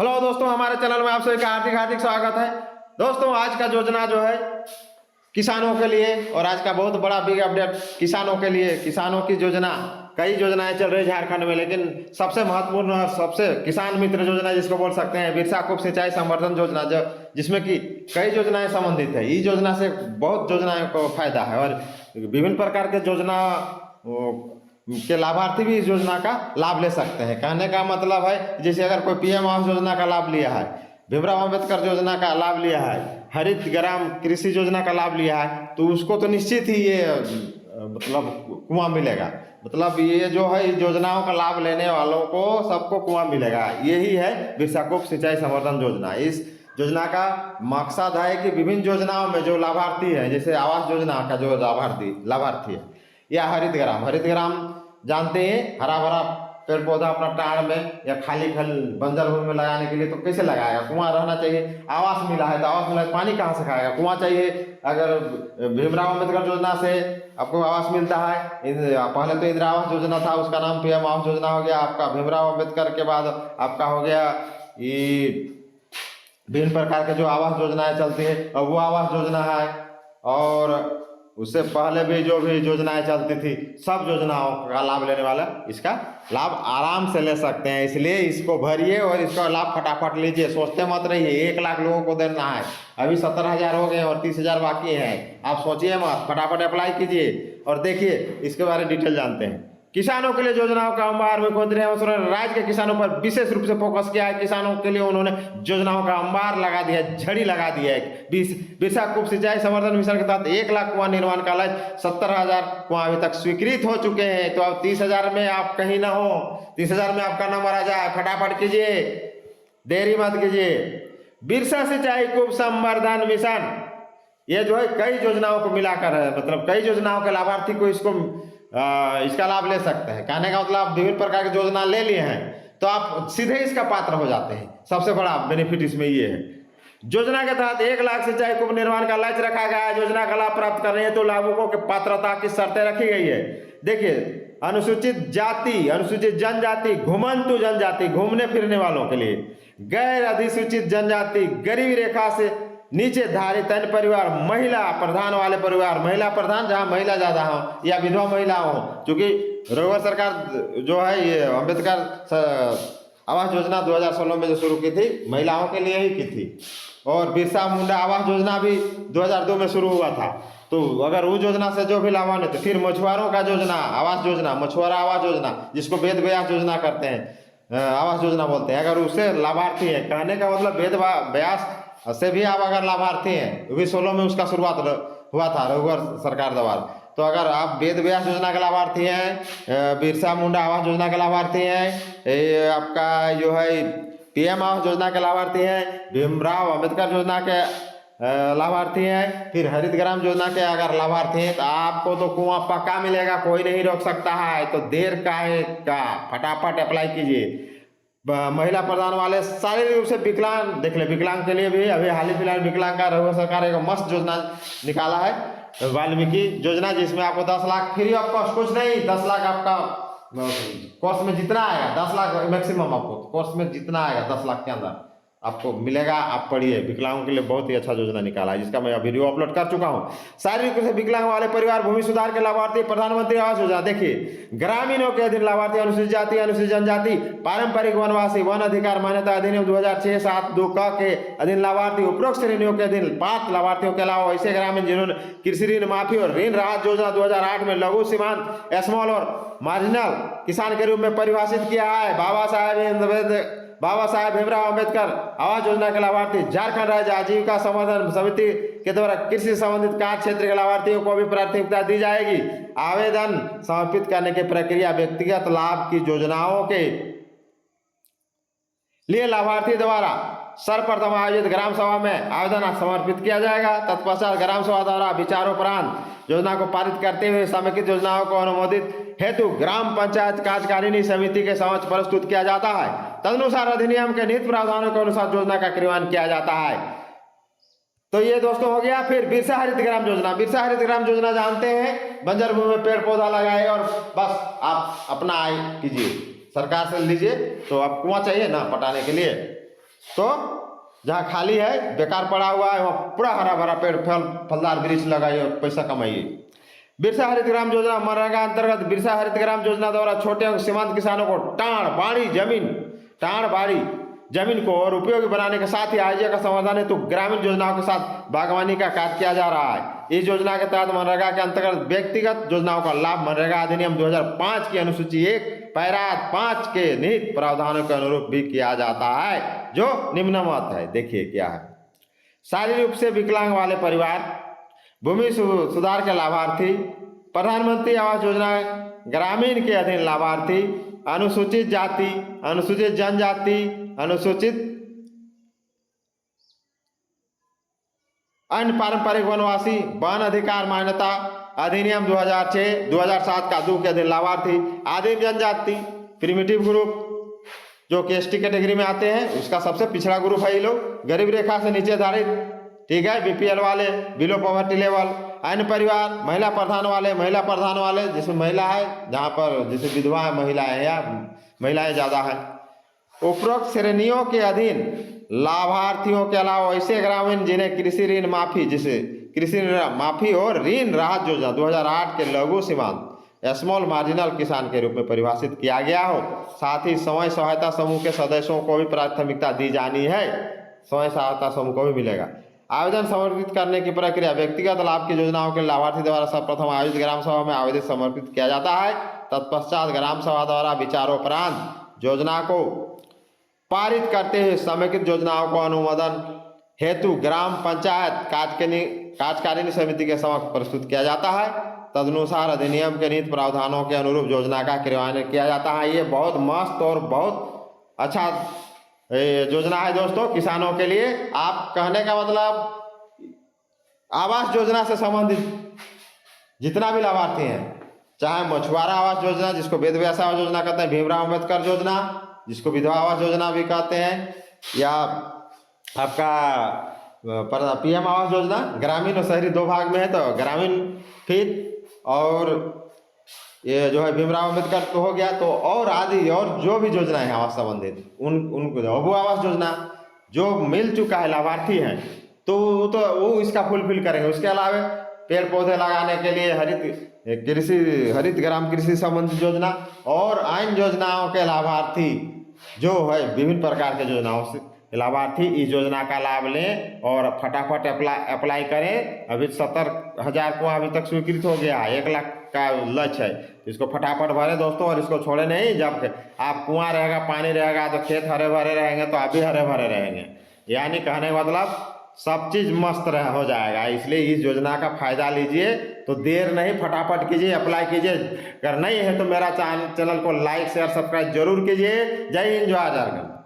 Hello दोस्तों, हमारे channel में आप सभी का हार्दिक हार्दिक स्वागत है। दोस्तों, आज का योजना जो है किसानों के लिए, और आज का बहुत बड़ा बिग अपडेट किसानों के लिए। किसानों की योजना, कई योजनाएं चल रही झारखंड में, लेकिन सबसे महत्वपूर्ण और सबसे किसान मित्र योजना जिसको बोल सकते हैं बिरसा कुप सिंचाई संवर्धन योजना, जो जिसमें कि कई योजनाएं संबंधित है। इस योजना से बहुत योजनाओं को फायदा है और विभिन्न प्रकार के योजना के लाभार्थी भी इस योजना का लाभ ले सकते हैं। कहने का मतलब है, जैसे अगर कोई पीएम आवास योजना का लाभ लिया है, भीमराव अंबेडकर योजना का लाभ लिया है, हरित ग्राम कृषि योजना का लाभ लिया है, तो उसको तो निश्चित ही ये मतलब कुआं मिलेगा। मतलब ये जो है इस योजनाओं का लाभ लेने वालों को सबको कुआं मिलेगा। यही है बिरसा कुप सिंचाई संवर्धन योजना। इस योजना का मकसद है कि विभिन्न योजनाओं में जो लाभार्थी है, जैसे आवास योजना का जो लाभार्थी है, या हरित ग्राम जानते हैं, हरा भरा पेड़ पौधा अपना टाड़ में या खाली बंजर भूमि में लगाने के लिए तो कैसे लगाएगा? कुआं रहना चाहिए। आवास मिला है तो आवास मिला है, पानी कहाँ से खाएगा? कुआं चाहिए। अगर भीमराव अम्बेडकर योजना से आपको आवास मिलता है, पहले तो इंदिरा आवास योजना था, उसका नाम पीएम आवास योजना हो गया आपका। भीमराव अम्बेडकर के बाद आपका हो गया ये विभिन्न प्रकार के जो आवास योजनाएं चलती है, अब वो आवास योजना है। और उससे पहले भी जो भी योजनाएं चलती थी, सब योजनाओं का लाभ लेने वाला इसका लाभ आराम से ले सकते हैं। इसलिए इसको भरिए और इसका लाभ फटाफट लीजिए। सोचते मत रहिए 1 लाख लोगों को देना है, अभी 70,000 हो गए और 30,000 बाकी है। आप सोचिए मत, फटाफट अप्लाई कीजिए और देखिए इसके बारे में डिटेल जानते हैं। किसानों के लिए योजनाओं का अंबार मुख्यमंत्री हेमंत सोरेन ने राज्य के किसानों पर विशेष रूप से फोकस किया है। किसानों के लिए उन्होंने योजनाओं का अंबार लगा दिया, झड़ी लगा दी है। बिरसा कुप सिंचाई संवर्धन मिशन के तहत 1 लाख कुआं निर्माण का लक्ष्य 70,000 कुआं अभी तक स्वीकृत हो चुके हैं। तो अब 30,000 में आप कहीं ना हो, 30,000 में आपका नंबर आ जाए, फटाफट कीजिए, देरी मत कीजिए। बिरसा सिंचाई कुप संवर्धन मिशन ये जो है कई योजनाओं को मिलाकर है, मतलब कई योजनाओं के लाभार्थी को इसका लाभ ले सकते हैं। कहने का मतलब विभिन्न प्रकार की योजना ले लिए हैं तो आप सीधे इसका पात्र हो जाते हैं। सबसे बड़ा बेनिफिट इसमें ये है। योजना के तहत 1 लाख सिंचाई कुप निर्माण का लक्ष्य रखा गया है। योजना का लाभ प्राप्त करने हेतु लाभुकों के पात्रता की शर्तें रखी गई है। देखिए, अनुसूचित जाति, अनुसूचित जनजाति, घुमंतु जनजाति, घूमने फिरने वालों के लिए, गैर अधिसूचित जनजाति, गरीबी रेखा से नीचे धारित अन्य परिवार, महिला प्रधान वाले परिवार, महिला प्रधान जहाँ महिला ज़्यादा हो, या विधवा महिला हो, क्योंकि रघुवर सरकार जो है ये अम्बेडकर आवास योजना 2016 में जो शुरू की थी, महिलाओं के लिए ही की थी। और बिरसा मुंडा आवास योजना भी 2002 में शुरू हुआ था। तो अगर उस योजना से जो भी लाभान्वित, फिर मछुआरों का योजना, आवास योजना, मछुआरा आवास योजना, जिसको वेद व्यास योजना करते हैं, आवास योजना बोलते हैं, अगर उससे लाभार्थी है, कहने का मतलब वेद व्यास से भी आप अगर लाभार्थी हैं, 2016 में उसका शुरुआत हुआ था रघुवर सरकार द्वारा। तो अगर आप वेद व्यास योजना के लाभार्थी हैं, बिरसा मुंडा आवास योजना के लाभार्थी हैं, आपका जो है पीएम आवास योजना के लाभार्थी हैं, भीमराव अंबेडकर योजना के लाभार्थी हैं, फिर हरित ग्राम योजना के अगर लाभार्थी हैं, तो आपको तो कुआं पक्का मिलेगा, कोई नहीं रोक सकता है। तो देर काहे का, फटाफट अप्लाई कीजिए। महिला प्रधान वाले शारीरिक रूप से विकलांग, देख ले, विकलांग के लिए भी अभी हाल ही फिलहाल विकलांग का रघुवर सरकार एक मस्त योजना निकाला है, वाल्मीकि योजना, जिसमें आपको 10 लाख फ्री ऑफ कॉस्ट, कुछ नहीं, 10 लाख आपका कोर्स में जितना आएगा, 10 लाख मैक्सिमम आपको कोर्स में जितना आएगा 10 लाख के अंदर आपको मिलेगा। आप पढ़िए, विकलांगों के लिए बहुत ही अच्छा योजना निकाला है, जिसका मैं वीडियो अपलोड कर चुका हूँ। शारीरिक रूप से विकलांग वाले परिवार, भूमि सुधार के लाभार्थी, प्रधानमंत्री आवास योजना। देखिए, ग्रामीणों के अधीन लाभार्थी, अनुसूचित जाति, अनुसूचित जनजाति, पारंपरिक वनवासी, वन अधिकार मान्यता अधिनियम 2006-7(2) के अधीन लाभार्थी, उपरोक्त श्रेणियों के अधीन पात्र लाभार्थियों के अलावा ऐसे ग्रामीण जिन्होंने कृषि ऋण माफी और ऋण राहत योजना 2008 में लघु सीमांत, स्मॉल और मार्जिनल किसान के रूप में परिभाषित किया है। बाबा साहेब भीमराव अम्बेडकर आवास योजना के लाभार्थी, झारखंड राज्य आजीविका संवर्धन समिति के द्वारा कृषि संबंधित कार्य क्षेत्र के लाभार्थियों को भी प्राथमिकता दी जाएगी। आवेदन समर्पित करने की प्रक्रिया व्यक्तिगत लाभ की योजनाओं के लिए लाभार्थी द्वारा सर्वप्रथम आयोजित ग्राम सभा में आवेदन समर्पित किया जाएगा। तत्पश्चात ग्राम सभा द्वारा विचारोपरांत योजना को पारित करते हुए समेकित योजनाओं को अनुमोदित हेतु ग्राम पंचायत कार्यकारिणी समिति के समक्ष प्रस्तुत किया जाता है। तदनुसार अधिनियम के निहित प्रावधानों के अनुसार योजना का क्रियान्वयन किया जाता है। तो ये दोस्तों हो गया। फिर बिरसा हरित ग्राम योजना। बिरसा हरित ग्राम योजना जानते हैं, बंजर भूमि में पेड़ पौधा लगाए और बस आप अपना आय कीजिए, सरकार से लीजिए। तो आप कुआं चाहिए ना पटाने के लिए, तो जहाँ खाली है, बेकार पड़ा हुआ है, वहाँ पूरा हरा भरा पेड़ फलदार वृक्ष लगाइए और पैसा कमाइए। बिरसा हरित ग्राम योजना मनरेगा अंतर्गत बिरसा हरित ग्राम योजना द्वारा छोटे और सीमांत किसानों को टाण बाड़ी जमीन को और उपयोगी बनाने के साथ ही आजीविका का समाधान हेतु ग्रामीण योजनाओं के साथ बागवानी का कार्य किया जा रहा है। इस योजना के तहत मनरेगा के अंतर्गत व्यक्तिगत योजनाओं का लाभ मनरेगा अधिनियम 2005 की अनुसूची 1 पैरा 5 के निहित प्रावधानों के अनुरूप भी किया जाता है, जो निम्नवत है। देखिए क्या है। शारीरिक रूप से विकलांग वाले परिवार, भूमि सुधार के लाभार्थी, प्रधानमंत्री आवास योजना ग्रामीण के अधीन लाभार्थी, अनुसूचित जाति, अनुसूचित जनजाति, अनुसूचित अन्य पारंपरिक वनवासी, वन अधिकार मान्यता अधिनियम 2006-2007 का 2 के अधीन लाभार्थी, आदिम जनजाति, प्रिमिटिव ग्रुप जो कि एसटी कैटेगरी में आते हैं, उसका सबसे पिछड़ा ग्रुप है ये लोग, गरीब रेखा से नीचे धारित, ठीक है, बीपीएल वाले, बिलो पॉवर्टी लेवल, अन्य परिवार, महिला प्रधान वाले जिसमें महिला है, जहाँ पर जैसे विधवा महिलाएं या महिलाएं ज़्यादा है। उपरोक्त श्रेणियों के अधीन लाभार्थियों के अलावा ऐसे ग्रामीण जिन्हें कृषि ऋण माफी, जिसे कृषि ऋण माफी और ऋण राहत योजना 2008 के लघु सीमांत स्मॉल मार्जिनल किसान के रूप में परिभाषित किया गया हो, साथ ही स्वयं सहायता समूह के सदस्यों को भी प्राथमिकता दी जानी है। स्वयं सहायता समूह को भी मिलेगा। आवेदन समर्पित करने की प्रक्रिया व्यक्तिगत लाभ की योजनाओं के लाभार्थी द्वारा सर्वप्रथम आयोजित ग्राम सभा में आवेदन समर्पित किया जाता है। तत्पश्चात ग्राम सभा द्वारा विचारोपरांत योजना को पारित करते हुए समेकित योजनाओं को अनुमोदन हेतु ग्राम पंचायत कार्यकारिणी समिति के समक्ष प्रस्तुत किया जाता है। तदनुसार अधिनियम के निहित प्रावधानों के अनुरूप योजना का क्रियान्वयन किया जाता है। ये बहुत मस्त और बहुत अच्छा योजना है दोस्तों किसानों के लिए। आप कहने का मतलब आवास योजना से संबंधित जितना भी लाभार्थी हैं, चाहे मछुआरा आवास योजना जिसको वेद व्यास आवास योजना कहते हैं, भीमराव अम्बेडकर योजना जिसको विधवा आवास योजना भी कहते हैं, या आपका पीएम आवास योजना ग्रामीण और शहरी 2 भाग में है, तो ग्रामीण फिर और ये जो है भीमराव अम्बेडकर तो हो गया, तो और आदि और जो भी योजना है आवास संबंधित उनको वो आवास योजना जो मिल चुका है लाभार्थी हैं तो वो इसका फुलफिल करेंगे। उसके अलावा पेड़ पौधे लगाने के लिए हरित ग्राम कृषि संबंधित योजना और अन्य योजनाओं के लाभार्थी जो है विभिन्न प्रकार के योजनाओं से लाभार्थी इस योजना का लाभ लें और फटाफट अप्लाई करें। अभी 70,000 को अभी तक स्वीकृत हो गया है, 1 लाख का लक्ष्य है। इसको फटाफट भरें दोस्तों और इसको छोड़े नहीं। जब आप कुआं रहेगा, पानी रहेगा तो खेत हरे भरे रहेंगे, तो आप भी हरे भरे रहेंगे। यानी कहने का मतलब सब चीज़ मस्त हो जाएगा। इसलिए इस योजना का फायदा लीजिए, तो देर नहीं, फटाफट कीजिए, अप्लाई कीजिए। अगर नहीं है तो मेरा चैनल को लाइक शेयर सब्सक्राइब जरूर कीजिए। जय हिंद, जय झारखंड।